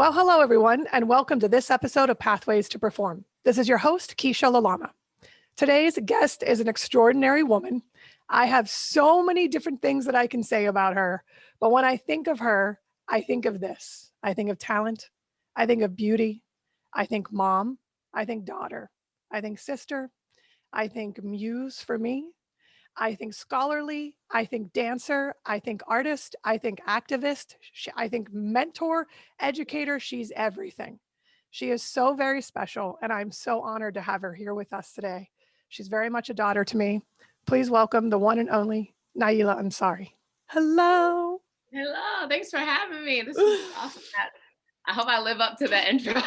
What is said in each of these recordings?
Well, hello, everyone, and welcome to this episode of Pathways to Perform. This is your host, Kiesha Lalama. Today's guest is an extraordinary woman. I have so many different things that I can say about her, but when I think of her, I think of this. I think of talent. I think of beauty. I think mom. I think daughter. I think sister. I think muse for me. I think scholarly, I think dancer, I think artist, I think activist, I think mentor, educator. She's everything. She is so very special, and I'm so honored to have her here with us today. She's very much a daughter to me. Please welcome the one and only Naila Ansari. Hello. Hello, thanks for having me. This is awesome. I hope I live up to that intro.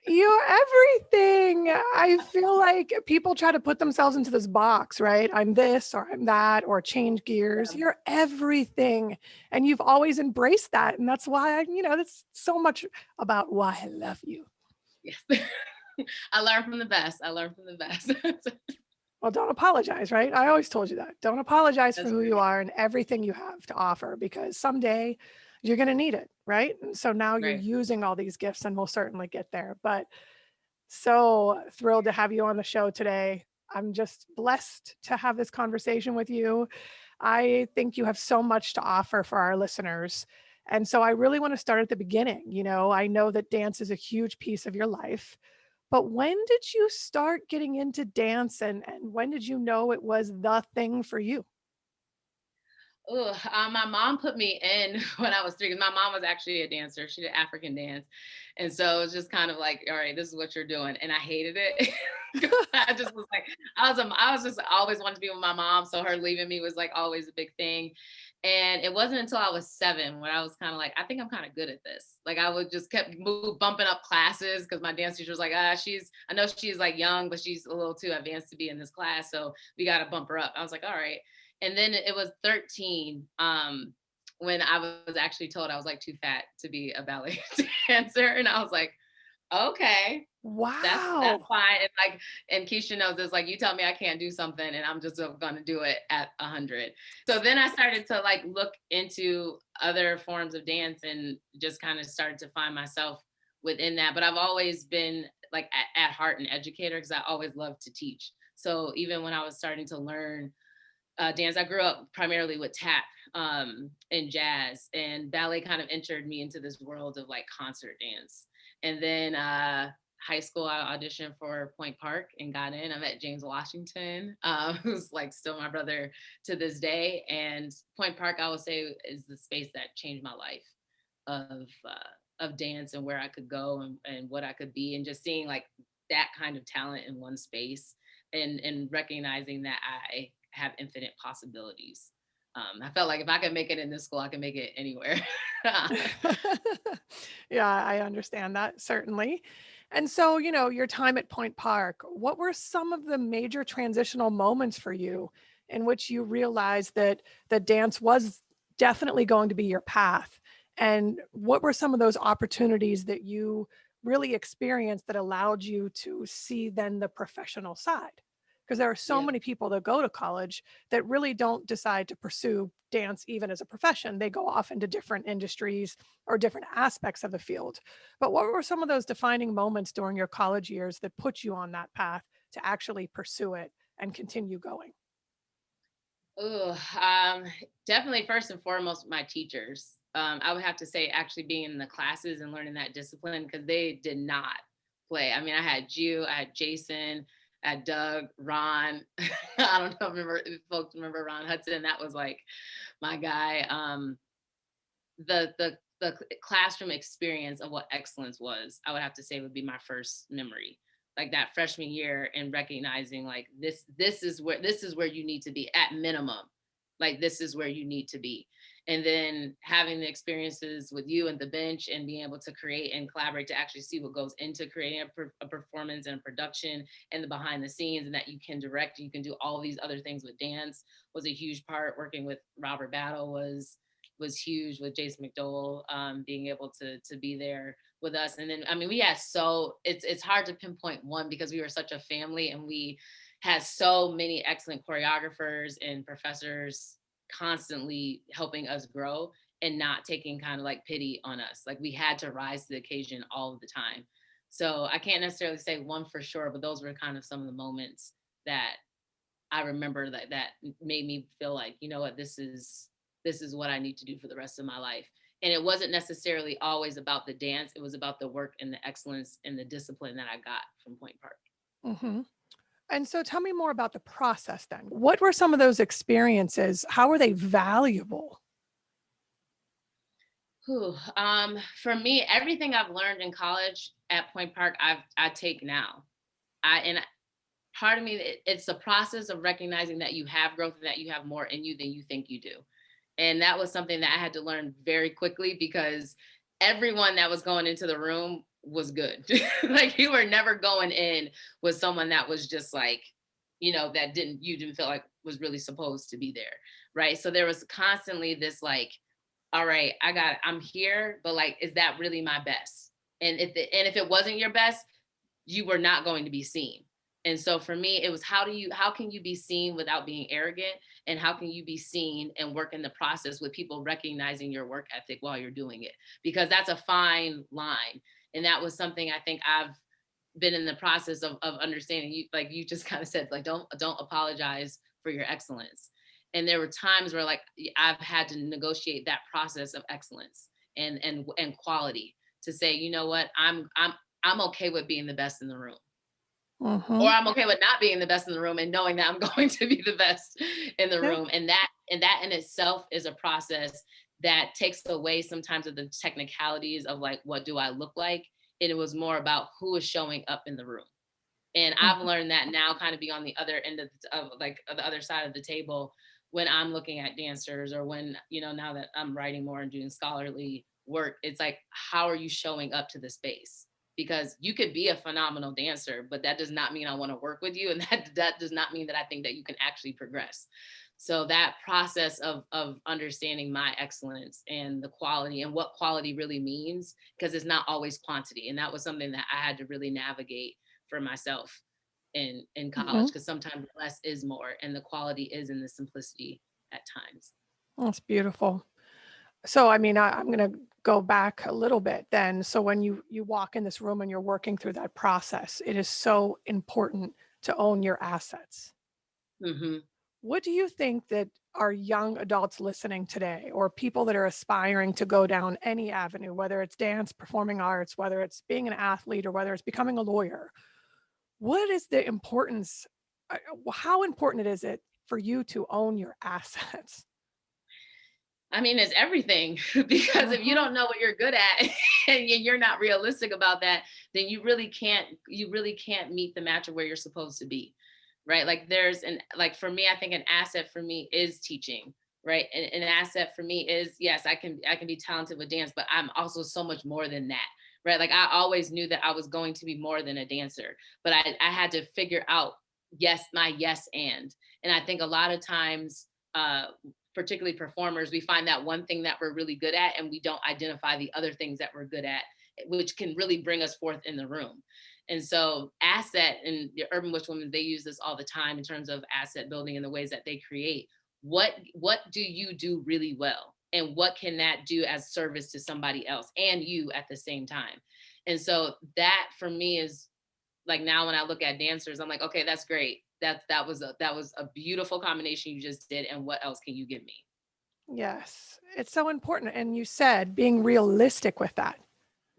You're everything. I feel like people try to put themselves into this box, right? I'm this or I'm that or change gears. Yeah. You're everything. And you've always embraced that. And that's why that's so much about why I love you. Yes. I learn from the best. I learn from the best. Well, don't apologize, right? I always told you that. Don't apologize for That's who you great. are and everything you have to offer because someday you're going to need it, right? And so now you're Right. using all these gifts and we'll certainly get there. But so thrilled to have you on the show today. I'm just blessed to have this conversation with you. I think you have so much to offer for our listeners. And so I really want to start at the beginning. I know that dance is a huge piece of your life, but when did you start getting into dance and when did you know it was the thing for you? My mom put me in when I was 3 because my mom was actually a dancer. She did African dance. And so it was just kind of like, all right, this is what you're doing. And I hated it. I just was like, I was just always wanted to be with my mom. So her leaving me was like always a big thing. And it wasn't until I was 7 when I was kind of like, I think I'm kind of good at this. Like I would just kept bumping up classes because my dance teacher was like, I know she's like young, but she's a little too advanced to be in this class. So we got to bump her up. I was like, all right. And then it was 13 when I was actually told I was like too fat to be a ballet dancer. And I was like, okay, that's Wow. fine. And Kiesha knows this, like you tell me I can't do something and I'm just gonna do it at 100. So then I started to like look into other forms of dance and just kind of started to find myself within that. But I've always been like at heart an educator because I always loved to teach. So even when I was starting to learn dance. I grew up primarily with tap and jazz, and ballet kind of entered me into this world of like concert dance. And then high school, I auditioned for Point Park and got in. I met James Washington, who's like still my brother to this day. And Point Park, I would say, is the space that changed my life of dance and where I could go and what I could be, and just seeing like that kind of talent in one space and recognizing that I have infinite possibilities. I felt like if I could make it in this school, I can make it anywhere. Yeah, I understand that certainly. And so, your time at Point Park, what were some of the major transitional moments for you in which you realized that dance was definitely going to be your path? And what were some of those opportunities that you really experienced that allowed you to see then the professional side? Because there are so Yeah. many people that go to college that really don't decide to pursue dance even as a profession. They go off into different industries or different aspects of the field. But what were some of those defining moments during your college years that put you on that path to actually pursue it and continue going? Ooh, definitely first and foremost, my teachers. I would have to say actually being in the classes and learning that discipline because they did not play. I mean, I had you, I had Jason, I had Doug, Ron. I don't know if folks remember Ron Hudson. That was like my guy. The classroom experience of what excellence was, I would have to say would be my first memory. Like that freshman year and recognizing like this is where you need to be at minimum. Like this is where you need to be. And then having the experiences with you and the bench and being able to create and collaborate to actually see what goes into creating a performance and production and the behind the scenes and that you can direct, you can do all these other things with dance was a huge part. Working with Robert Battle was huge with Jason McDowell, being able to be there with us. And then I mean we had it's hard to pinpoint one because we were such a family and we had so many excellent choreographers and professors constantly helping us grow and not taking kind of like pity on us. Like we had to rise to the occasion all of the time. So I can't necessarily say one for sure, but those were kind of some of the moments that I remember that made me feel like, you know what, this is what I need to do for the rest of my life. And it wasn't necessarily always about the dance. It was about the work and the excellence and the discipline that I got from Point Park. Hmm. And so tell me more about the process then. What were some of those experiences? How were they valuable? Whew. For me, everything I've learned in college at Point Park, I take now. And part of me, it's the process of recognizing that you have growth and that you have more in you than you think you do. And that was something that I had to learn very quickly because everyone that was going into the room was good. Like you were never going in with someone that was just like, that you didn't feel like was really supposed to be there. Right. So there was constantly this like, all right, I'm here, but like, is that really my best? And if it wasn't your best, you were not going to be seen. And so for me, it was how can you be seen without being arrogant? And how can you be seen and work in the process with people recognizing your work ethic while you're doing it? Because that's a fine line. And that was something I think I've been in the process of understanding. You, like you just kind of said, like, don't apologize for your excellence. And there were times where like I've had to negotiate that process of excellence and quality to say, you know what, I'm okay with being the best in the room. Or Hmm. I'm okay with not being the best in the room and knowing that I'm going to be the best in the Yeah. room. And that in itself is a process that takes away sometimes of the technicalities of like, what do I look like? And it was more about who is showing up in the room. And I've Mhm. learned that now kind of be on the other end of like the other side of the table when I'm looking at dancers or when, now that I'm writing more and doing scholarly work, it's like, how are you showing up to the space? Because you could be a phenomenal dancer, but that does not mean I want to work with you. And that does not mean that I think that you can actually progress. So that process of understanding my excellence and the quality and what quality really means, because it's not always quantity. And that was something that I had to really navigate for myself in college, Mhm. because sometimes less is more and the quality is in the simplicity at times. That's beautiful. So, I mean, I'm going to go back a little bit then. So, when you walk in this room and you're working through that process, it is so important to own your assets. Hmm. What do you think that our young adults listening today, or people that are aspiring to go down any avenue, whether it's dance, performing arts, whether it's being an athlete, or whether it's becoming a lawyer, what is the importance? How important is it for you to own your assets? I mean, it's everything because if you Hmm. don't know what you're good at and you're not realistic about that, then you really can't meet the match of where you're supposed to be. Right. Like like for me, I think an asset for me is teaching. Right. And an asset for me is, yes, I can be talented with dance, but I'm also so much more than that. Right. Like I always knew that I was going to be more than a dancer, but I had to figure out my yes and I think a lot of times particularly performers, we find that one thing that we're really good at and we don't identify the other things that we're good at, which can really bring us forth in the room. And so asset and the urban witch women, they use this all the time in terms of asset building and the ways that they create. What do you do really well? And what can that do as service to somebody else and you at the same time? And so that for me is like now when I look at dancers, I'm like, okay, that's great. That was a beautiful combination you just did. And what else can you give me? Yes, it's so important. And you said being realistic with that.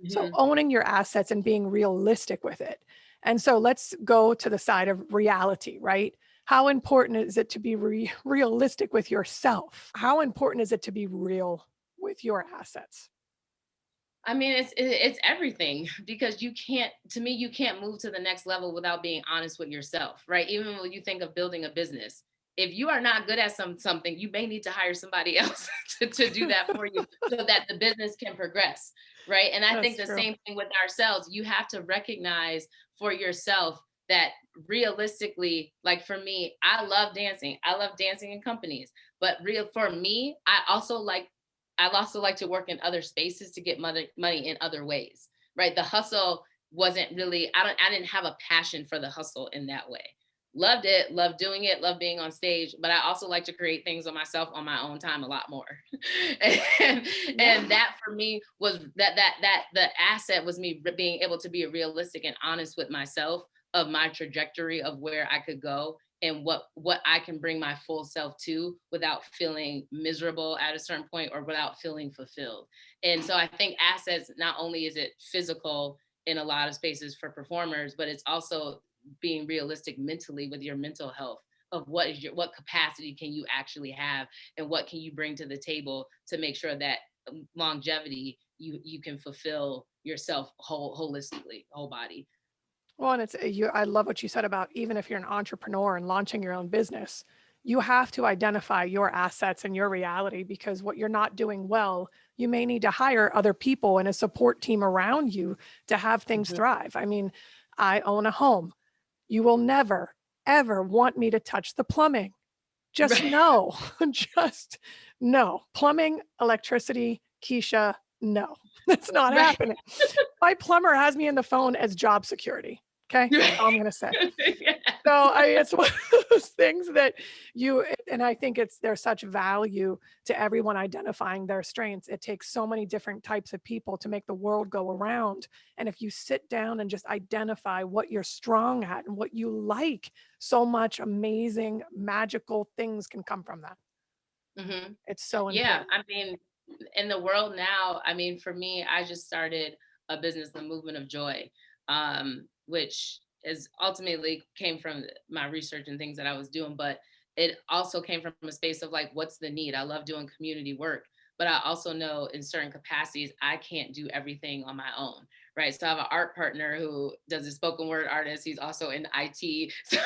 So Hmm. owning your assets and being realistic with it. And so let's go to the side of reality, right? How important is it to be realistic with yourself? How important is it to be real with your assets? I mean, it's everything because to me, you can't move to the next level without being honest with yourself, right? Even when you think of building a business, if you are not good at something, you may need to hire somebody else to do that for you so that the business can progress, right? And I think That's the true. same thing with ourselves. You have to recognize for yourself that realistically, like for me, I love dancing. I love dancing in companies, but real for me, I also like to work in other spaces to get money in other ways, right? The hustle wasn't really, I didn't have a passion for the hustle in that way, loved it, loved doing it, loved being on stage, but I also like to create things on myself on my own time a lot more. and, Yeah. and that for me was that the asset was me being able to be realistic and honest with myself of my trajectory of where I could go and what I can bring my full self to without feeling miserable at a certain point or without feeling fulfilled. And so I think assets, not only is it physical in a lot of spaces for performers, but it's also being realistic mentally with your mental health of what capacity can you actually have and what can you bring to the table to make sure that longevity you can fulfill yourself holistically, whole body. Well, and it's you. I love what you said about even if you're an entrepreneur and launching your own business, you have to identify your assets and your reality because what you're not doing well, you may need to hire other people and a support team around you to have things Mhm. thrive. I mean, I own a home. You will never, ever want me to touch the plumbing. Just Right. no, just no. Plumbing, electricity, Kiesha, no, that's not Right. happening. My plumber has me in the phone as job security. Okay. That's Right. all I'm going to say. Yeah. So it's one of those things that and I think there's such value to everyone identifying their strengths. It takes so many different types of people to make the world go around. And if you sit down and just identify what you're strong at and what you like, so much amazing, magical things can come from that. Mhm. It's so Yeah, important. I mean, in the world now, I mean, for me, I just started a business, the Movement of Joy, which is ultimately came from my research and things that I was doing, but it also came from a space of like, what's the need? I love doing community work, but I also know in certain capacities, I can't do everything on my own, right? So I have an art partner who does a spoken word artist. He's also in IT. So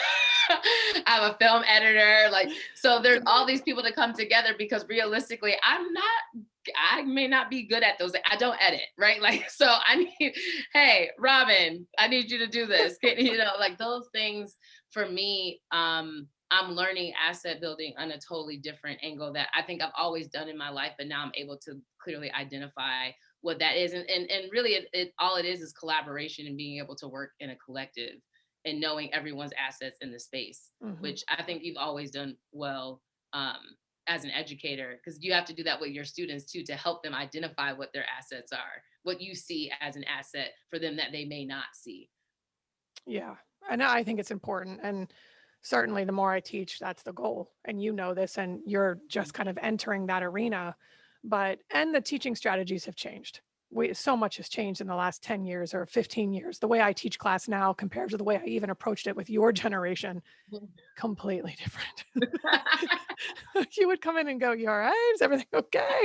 I have a film editor, like, so there's all these people that come together because realistically, I may not be good at those. I don't edit, right? Like, so I need, hey, Robin, I need you to do this. You know, like those things for me, I'm learning asset building on a totally different angle that I think I've always done in my life, but now I'm able to clearly identify what that is. And really it all it is collaboration and being able to work in a collective and knowing everyone's assets in the space, Mhm. which I think you've always done well as an educator, because you have to do that with your students too, to help them identify what their assets are, what you see as an asset for them that they may not see. Yeah. And I think it's important. And certainly the more I teach, that's the goal. And you know this, and you're just kind of entering that arena. And the teaching strategies have changed. So much has changed in the last 10 years or 15 years. The way I teach class now compared to the way I even approached it with your generation, completely different. You would come in and go, "You all right? Is everything okay?"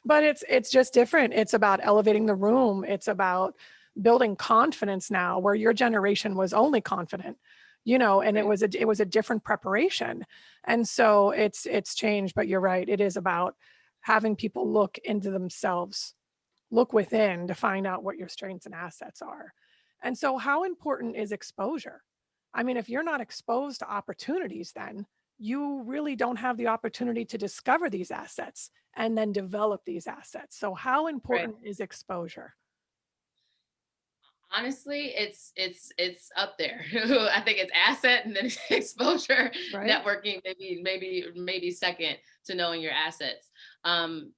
But it's just different. It's about elevating the room. It's about building confidence now, where your generation was only confident, and Right. it was a different preparation. And so it's changed, but you're right. It is about having people look into themselves, look within to find out what your strengths and assets are. And so how important is exposure? I mean, if you're not exposed to opportunities, then you really don't have the opportunity to discover these assets and then develop these assets. So how Right. important is exposure? Honestly, it's up there. I think it's asset and then it's exposure, Right? networking, maybe second to knowing your assets.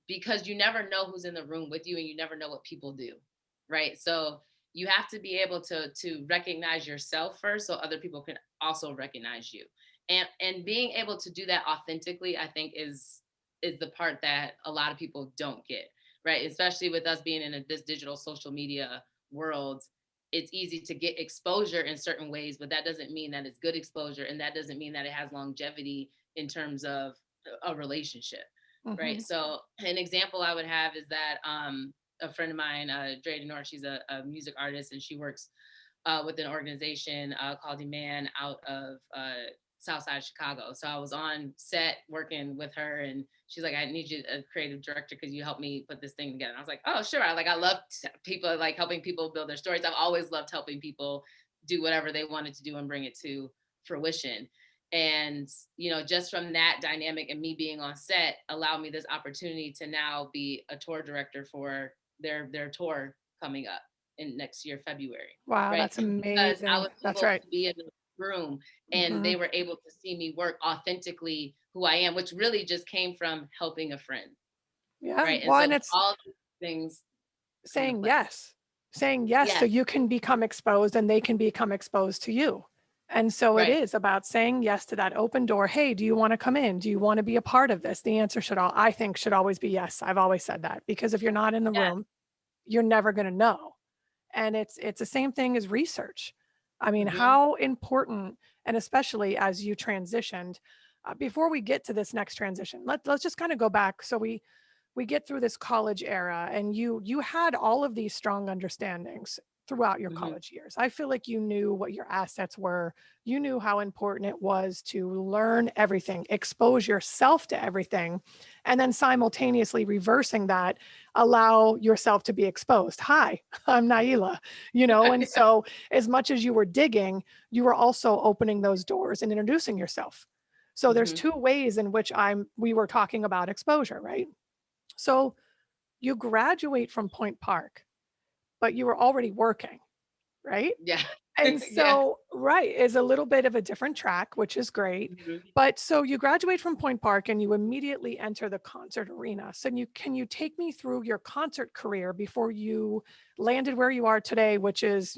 Because you never know who's in the room with you and you never know what people do. Right. So you have to be able to recognize yourself first so other people can also recognize you. And being able to do that authentically, I think is the part that a lot of people don't get. Right. Especially with us being in this digital social media world, it's easy to get exposure in certain ways, but that doesn't mean that it's good exposure. And that doesn't mean that it has longevity in terms of a relationship. Right. Hmm. So an example I would have is that a friend of mine, Dre Denor, she's a music artist and she works with an organization called Demand out of South Side Chicago. So I was on set working with her, and she's like, "I need you, a creative director, because you help me put this thing together." And I was like, "Oh, sure." I love people, like helping people build their stories. I've always loved helping people do whatever they wanted to do and bring it to fruition. And just from that dynamic and me being on set, allowed me this opportunity to now be a tour director for their tour coming up in next year February. Wow, Right. that's Because I amazing. was That's able right. to be room, and Mm-hmm. they were able to see me work authentically who I am, which really just came from helping a friend, Yeah. right? And Well, so and it's all these things come into saying play. yes, saying yes so Yes, you can become exposed and they can become exposed to you. And so it right. is about saying yes to that open door. Hey, do you want to come in? Do you want to be a part of this? The answer I think should always be yes. I've always said that, because if you're not in the Yeah. room, you're never going to know. And it's the same thing as research. I mean, Hmm. how important, and especially as you transitioned, before we get to this next transition, let's just kind of go back. So we get through this college era, and you had all of these strong understandings throughout your Hmm. college years. I feel like you knew what your assets were. You knew how important it was to learn everything, expose yourself to everything, and then simultaneously reversing that, allow yourself to be exposed. Hi, I'm Naila, and so as much as you were digging, you were also opening those doors and introducing yourself. So there's Hmm. two ways in which we were talking about exposure, right? So you graduate from Point Park, but you were already working, right? Yeah. And Yeah. so, right, is a little bit of a different track, which is great. Mhm. But so you graduate from Point Park and you immediately enter the concert arena. So can you take me through your concert career before you landed where you are today, which is,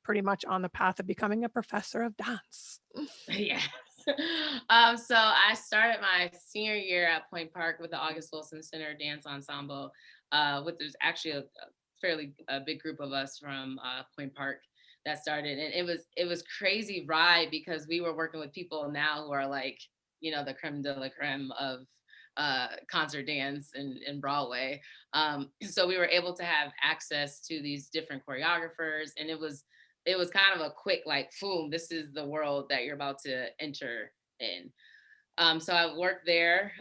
pretty much on the path of becoming a professor of dance? Yes. So I started my senior year at Point Park with the August Wilson Center Dance Ensemble. With there's actually a fairly big group of us from Point Park that started, and it was crazy ride because we were working with people now who are like, the creme de la creme of concert dance and Broadway. So we were able to have access to these different choreographers, and it was kind of a quick like, boom, this is the world that you're about to enter in. So I worked there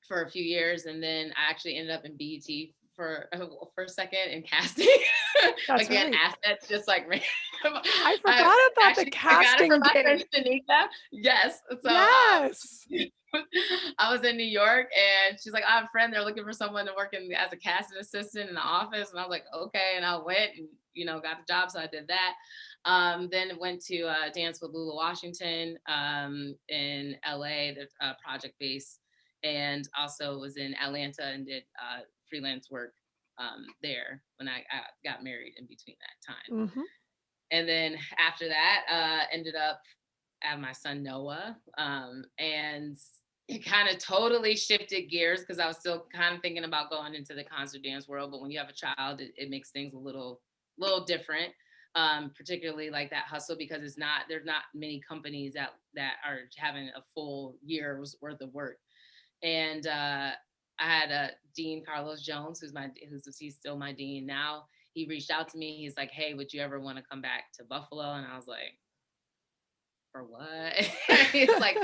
for a few years, and then I actually ended up in BET for a second in casting. That's Again, right. assets, just like I I forgot about the I got it from casting my friend gig. Shanika. Yes. So Yes. I was in New York, and she's like, I have a friend, they're looking for someone to work as a casting assistant in the office. And I was like, okay. And I went and, got the job. So I did that. Then went to dance with Lula Washington in LA, the project base, and also was in Atlanta and did freelance work there when I got married in between that time. Mhm. And then after that, ended up have my son Noah, and it kind of totally shifted gears because I was still kind of thinking about going into the concert dance world. But when you have a child, it makes things a little different, particularly like that hustle, because there's not many companies that are having a full year's worth of work. And I had Dean Carlos Jones, he's still my dean now. He reached out to me. He's like, "Hey, would you ever want to come back to Buffalo?" And I was like, "For what?" It's like,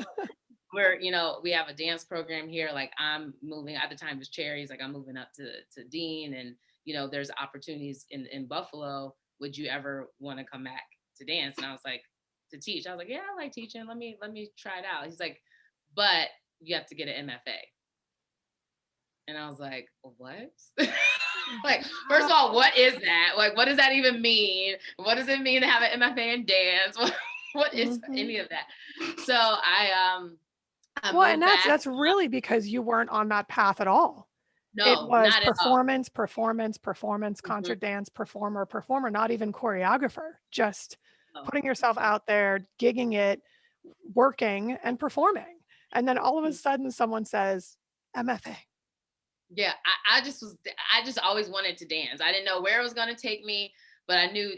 we have a dance program here. Like, I'm moving at the time it was Cherries. Like, I'm moving up to Dean, and there's opportunities in Buffalo. Would you ever want to come back to dance? And I was like, to teach. I was like, yeah, I like teaching. Let me try it out. He's like, but you have to get an MFA. And I was like, what? Like, first of all, what is that? Like, what does that even mean? What does it mean to have an MFA in dance? What is Mhm. any of that? So I Well, and moved back. that's really because you weren't on that path at all. It No, was not at all. performance, performance, performance, Mhm. concert dance, performer, performer, not even choreographer, just No. putting yourself out there, gigging it, working and performing. And then all of a sudden someone says, MFA. Yeah, I just always wanted to dance. I didn't know where it was going to take me, but I knew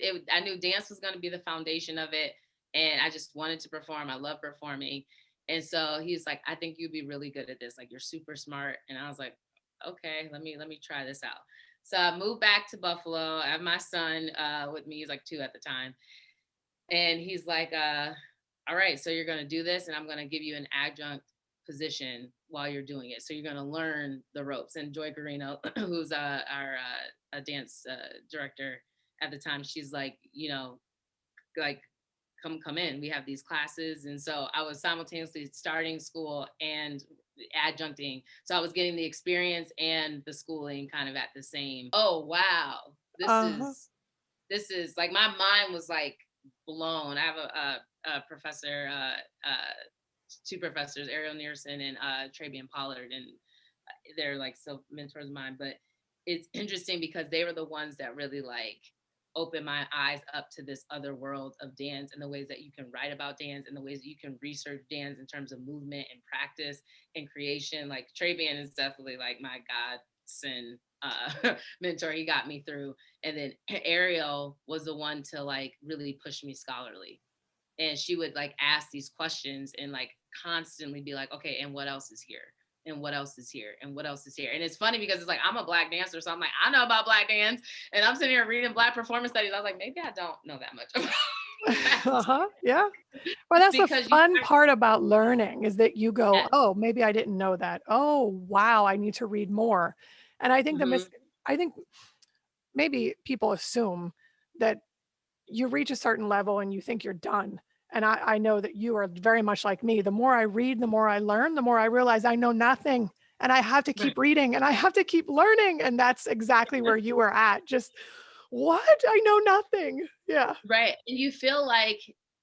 dance was going to be the foundation of it, and I just wanted to perform. I love performing. And so he's like, I think you'd be really good at this. Like, you're super smart. And I was like, okay, let me try this out. So I moved back to Buffalo. I have my son with me. He's like 2 at the time. And he's like, all right, so you're going to do this, and I'm going to give you an adjunct position while you're doing it. So you're going to learn the ropes. And Joy Garino, who's our dance director at the time, she's like, like, come in. We have these classes. And so I was simultaneously starting school and adjuncting. So I was getting the experience and the schooling kind of at the same. Oh, wow. This Uh-huh. is this is like, my mind was like blown. I have a professor, two professors, Ariel Nearson and Trabian Pollard, and they're like so mentors of mine. But it's interesting because they were the ones that really like opened my eyes up to this other world of dance and the ways that you can write about dance and the ways that you can research dance in terms of movement and practice and creation. Like Trabian is definitely like my godson mentor. He got me through. And then Ariel was the one to like really push me scholarly. And she would like ask these questions and like constantly be like, okay, and what else is here? And what else is here? And what else is here? And it's funny because it's like, I'm a Black dancer. So I'm like, I know about Black dance. And I'm sitting here reading Black performance studies. I was like, maybe I don't know that much about that. Uh-huh. Yeah. Well, that's the Because you fun start, part about learning is that you go, yes. oh, maybe I didn't know that. Oh, wow, I need to read more. And I think Mm-hmm. I think maybe people assume that you reach a certain level and you think you're done. And I know that you are very much like me. The more I read, the more I learn, the more I realize I know nothing. And I have to Right. keep reading and I have to keep learning. And that's exactly where you were at. Just what? I know nothing. Yeah. Right. And you feel like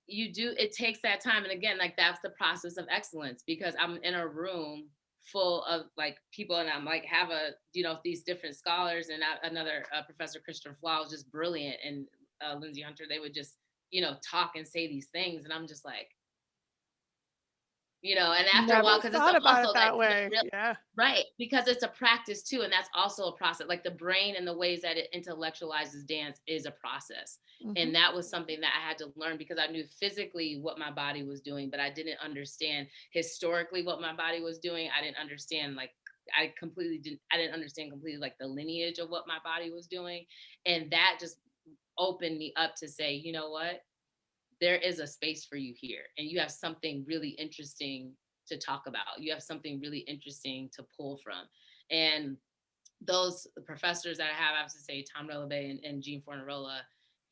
you do, it takes that time. And again, like that's the process of excellence because I'm in a room full of like people and I'm like have a, these different scholars and another professor, Christopher Flaw, was just brilliant. And Lindsay Hunter, they would just, talk and say these things. And I'm just like, and after a while, Never because it's thought about it also like that way. real, Yeah. right, because it's a practice too, and that's also a process. Like the brain and the ways that it intellectualizes dance is a process. Mhm. And that was something that I had to learn because I knew physically what my body was doing, but I didn't understand historically what my body was doing. I didn't understand like I didn't understand completely like the lineage of what my body was doing. And that just opened me up to say, you know what? There is a space for you here and you have something really interesting to talk about. You have something really interesting to pull from. And those professors that I have to say Tom Relabé and Jean Fornarola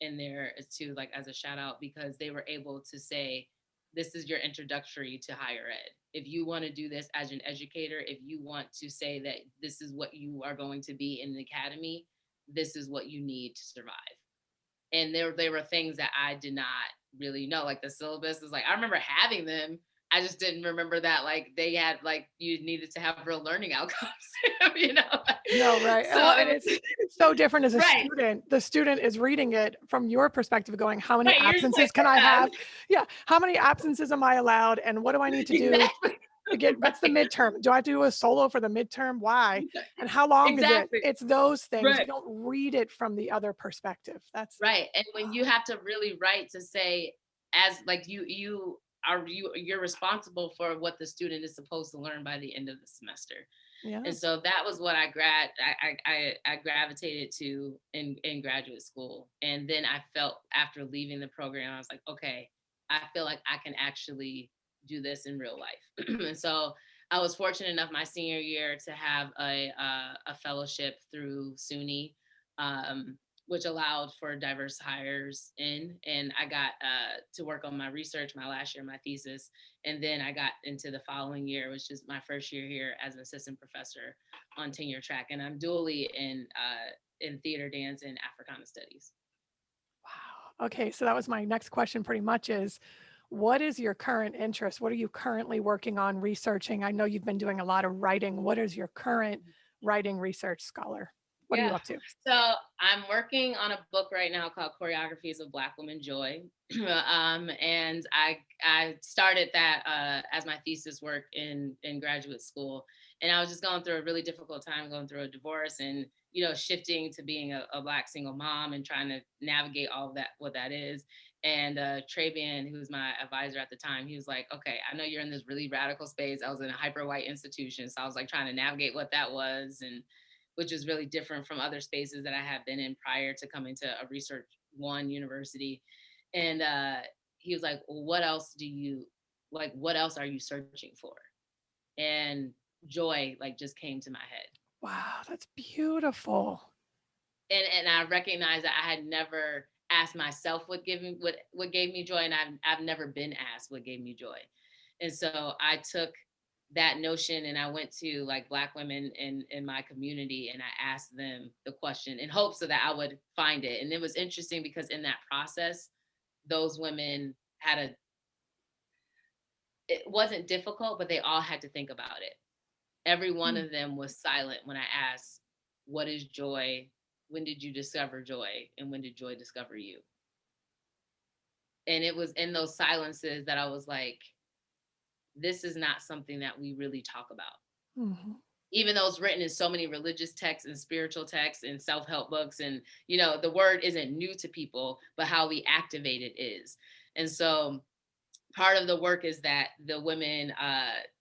in there is too, like as a shout out, because they were able to say, this is your introductory to higher ed. If you want to do this as an educator, if you want to say that this is what you are going to be in the academy, this is what you need to survive. And there were things that I did not really know. Like the syllabus is like, I remember having them. I just didn't remember that like they had like you needed to have real learning outcomes, you know. No, right. So Well, and it was it's so different as a right, student. The student is reading it from your perspective, going, how many right. You're just like, absences can I yeah, have? Yeah. How many absences am I allowed? And what do I need to do exactly, to get, what's the right, midterm? Do I have to do a solo for the midterm? Why? And how long is it? exactly, It's those things. You right, don't read it from the other perspective. That's, right. And when you have to really write to say, as like you're responsible for what the student is supposed to learn by the end of the semester. yeah. And so that was what I gravitated to in graduate school. And then I felt after leaving the program, I was like, okay, I feel like I can actually do this in real life. And so I was fortunate enough my senior year to have a fellowship through SUNY, um, which allowed for diverse hires in. And I got to work on my research my last year, my thesis. And then I got into the following year, which is my first year here as an assistant professor on tenure track. And I'm dually in theater, dance, and Africana studies. Wow. Okay. So that was my next question pretty much is, what is your current interest? What are you currently working on researching? I know you've been doing a lot of writing. What is your current writing research scholar? What are you Yeah. up to? So I'm working on a book right now called Choreographies of Black Women Joy. And I started that as my thesis work in graduate school. And I was just going through a really difficult time, going through a divorce and, shifting to being a Black single mom and trying to navigate all of that, what that is. And Trabian, who was my advisor at the time, he was like, okay, I know you're in this really radical space. I was in a hyper white institution. So I was like trying to navigate what that was. And which is really different from other spaces that I had been in prior to coming to a research one university. And he was like, well, what else are you searching for? And joy like just came to my head. Wow, that's beautiful. And I recognized that I had never asked myself what gave me joy. And I've never been asked what gave me joy. And so I took that notion and I went to like Black women in my community and I asked them the question in hopes so that I would find it. And it was interesting because in that process, those women it wasn't difficult, but they all had to think about it. Every one of them was silent when I asked, what is joy? When did you discover joy? And when did joy discover you? And it was in those silences that I was like, this is not something that we really talk about. Even though it's written in so many religious texts and spiritual texts and self-help books, and the word isn't new to people, but how we activate it is. And so part of the work is that the women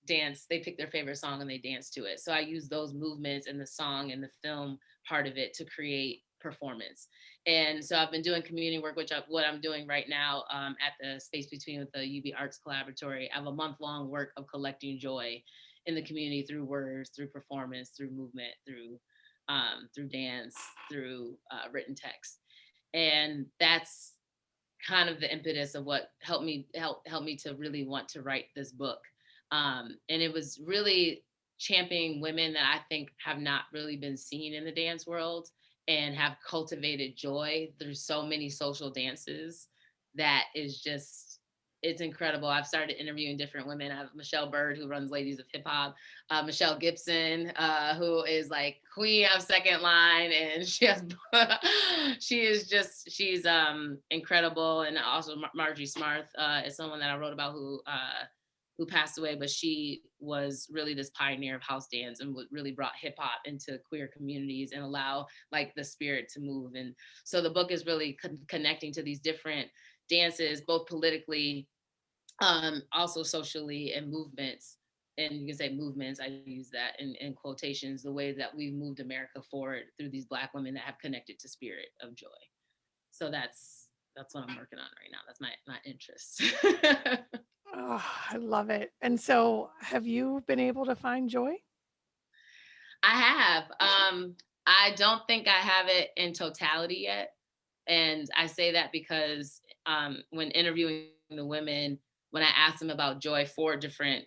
dance, they pick their favorite song and they dance to it. So I use those movements and the song and the film part of it to create performance. And so I've been doing community work, what I'm doing right now at the Space Between with the UB Arts Collaboratory. I have a month-long work of collecting joy in the community through words, through performance, through movement, through dance, through written text. And that's kind of the impetus of what helped me to really want to write this book. And it was really championing women that I think have not really been seen in the dance world and have cultivated joy through so many social dances that is just, it's incredible. I've started interviewing different women. I have Michelle Bird, who runs Ladies of Hip Hop, Michelle Gibson, who is like queen of second line, and she's incredible. And also Marjorie Smarth is someone that I wrote about who passed away, but she was really this pioneer of house dance and really brought hip hop into queer communities and allow like the spirit to move. And so the book is really connecting to these different dances, both politically, also socially, and movements. And you can say movements, I use that in quotations, the way that we've moved America forward through these Black women that have connected to spirit of joy. So that's what I'm working on right now. That's my interest. Oh, I love it. And so have you been able to find joy? I have. I don't think I have it in totality yet. And I say that because when interviewing the women, when I asked them about joy, 4 different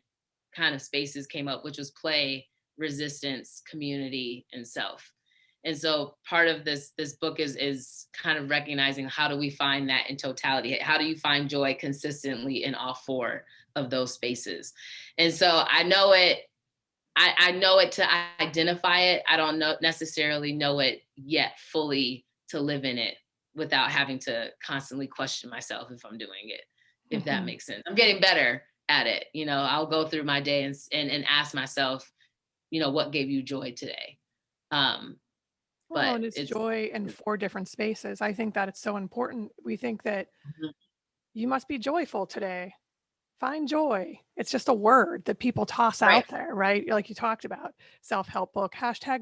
kind of spaces came up, which was play, resistance, community, and self. And so part of this book is kind of recognizing, how do we find that in totality? How do you find joy consistently in all 4 of those spaces? And so I know it. I know it to identify it. I don't necessarily know it yet fully to live in it without having to constantly question myself if I'm doing it, if that makes sense. I'm getting better at it. I'll go through my day and ask myself, what gave you joy today? Well, and it's joy in 4 different spaces. I think that it's so important. We think that you must be joyful today. Find joy. It's just a word that people toss out there, right? Like you talked about, self-help book,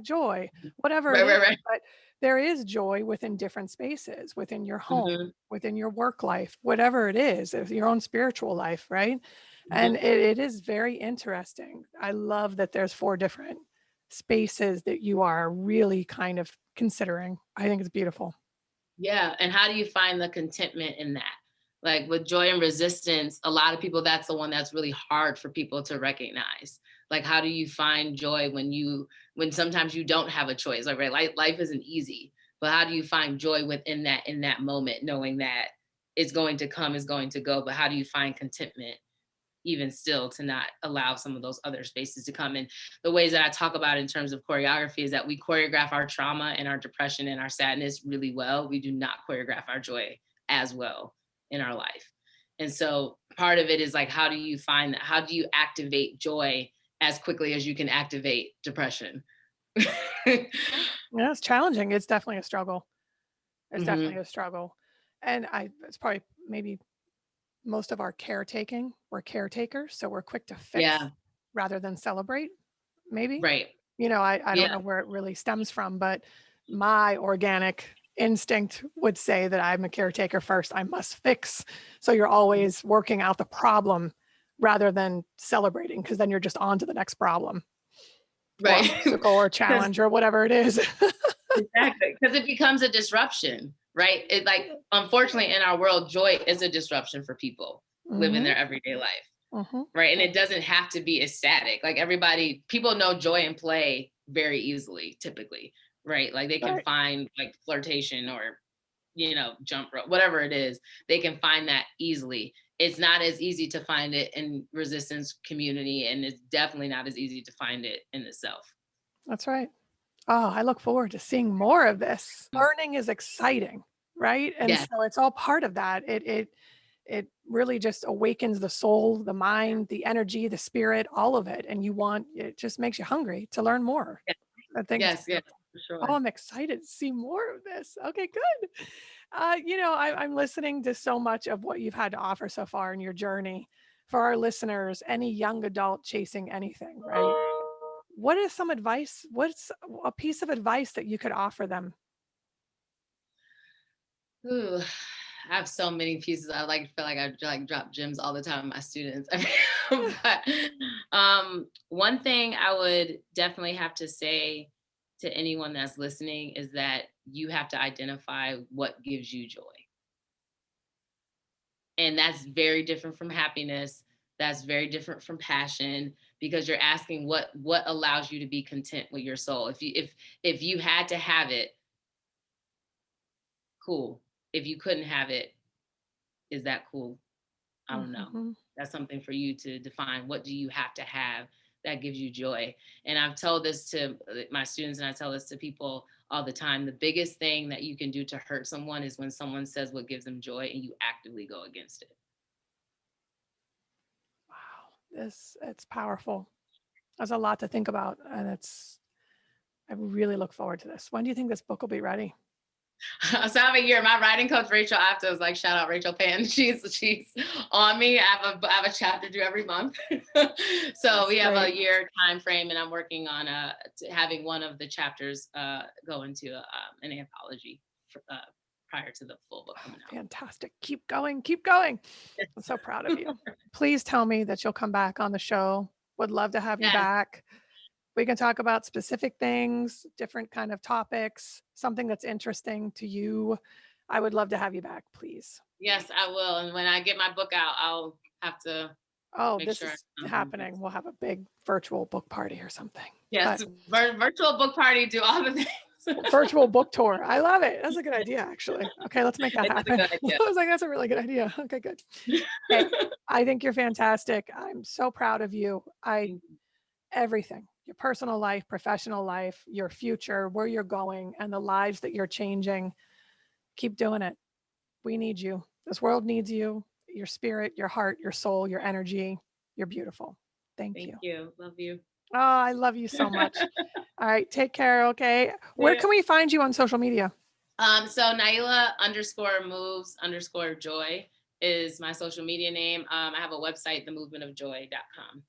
#joy, whatever it is. Right. But there is joy within different spaces, within your home, within your work life, whatever it is, your own spiritual life, right? And it is very interesting. I love that there's 4 different spaces that you are really kind of considering. I think it's beautiful. Yeah. And how do you find the contentment in that? Like with joy and resistance, a lot of people, that's the one that's really hard for people to recognize. Like, how do you find joy when sometimes you don't have a choice? Like, right, life isn't easy, but how do you find joy within that moment, knowing that it's going to come, it's going to go, but how do you find contentment even still to not allow some of those other spaces to come in? The ways that I talk about in terms of choreography is that we choreograph our trauma and our depression and our sadness really well. We do not choreograph our joy as well in our life. And so part of it is like, how do you find that? How do you activate joy as quickly as you can activate depression? Yeah, it's challenging. It's definitely a struggle. It's definitely a struggle. And it's probably maybe most of our caretaking, we're caretakers. So we're quick to fix rather than celebrate, maybe. Right. I don't know where it really stems from, but my organic instinct would say that I'm a caretaker first. I must fix. So you're always working out the problem rather than celebrating, because then you're just on to the next problem. Right. Or obstacle or challenge or whatever it is. Exactly. Because it becomes a disruption, right? It like, unfortunately, in our world, joy is a disruption for people living their everyday life. Right. And it doesn't have to be ecstatic. Like people know joy and play very easily, typically. Right. Like they can find like flirtation or jump rope, whatever it is, they can find that easily. It's not as easy to find it in resistance community, and it's definitely not as easy to find it in the self. That's right. Oh, I look forward to seeing more of this. Learning is exciting, right? And Yes, so it's all part of that. It really just awakens the soul, the mind, the energy, the spirit, all of it. And it just makes you hungry to learn more. yes, I think it's yes, yes, for Oh, sure. I'm excited to see more of this. Okay, good. I'm listening to so much of what you've had to offer so far in your journey. For our listeners, any young adult chasing anything, right? What is some advice? What's a piece of advice that you could offer them? Ooh, I have so many pieces. I feel like I like drop gems all the time with my students. But one thing I would definitely have to say to anyone that's listening is that you have to identify what gives you joy. And that's very different from happiness. That's very different from passion, because you're asking what allows you to be content with your soul. If you had to have it, cool. If you couldn't have it, is that cool? I don't know. Mhm. That's something for you to define. What do you have to have that gives you joy? And I've told this to my students, and I tell this to people all the time. The biggest thing that you can do to hurt someone is when someone says what gives them joy and you actively go against it. Wow, it's powerful. There's a lot to think about, and I really look forward to this. When do you think this book will be ready? So I have a year. My writing coach Rachel after was like, shout out Rachel Pan. She's on me. I have a chapter due every month. So That's we have great. a year time frame, and I'm working on having one of the chapters go into an anthology prior to the full book coming out. Fantastic. Keep going. Keep going. I'm so proud of you. Please tell me that you'll come back on the show. Would love to have you Yes, back. We can talk about specific things, different kind of topics, something that's interesting to you. I would love to have you back, please. yes, I will. And when I get my book out, I'll have to Oh, make this sure I is come and do happening. We'll have a big virtual book party or something. yes, But virtual book party, do all the things. virtual book tour. I love it. That's a good idea, actually. Okay, let's make that It is a happen. good I idea. was like, that's a really good idea. Okay, good. Hey, I think you're fantastic. I'm so proud of you. Everything, your personal life, professional life, your future, where you're going, and the lives that you're changing. Keep doing it. We need you. This world needs you, your spirit, your heart, your soul, your energy. You're beautiful. Thank Thank you. you. Love you. Oh, I love you so much. All right. Take care. Okay. Where Yeah. can we find you on social media? So Naila _moves_joy is my social media name. I have a website, themovementofjoy.com.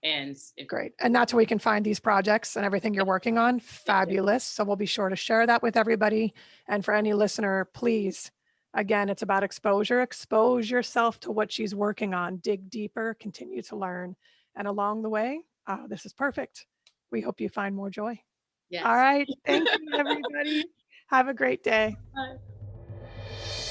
And if Great. And that's where we can find these projects and everything you're working on. Fabulous. So we'll be sure to share that with everybody. And for any listener, please, again, it's about exposure. Expose yourself to what she's working on. Dig deeper, continue to learn. And along the way, this is perfect. We hope you find more joy. All yes. right. Thank you, everybody. Have a great day. Bye.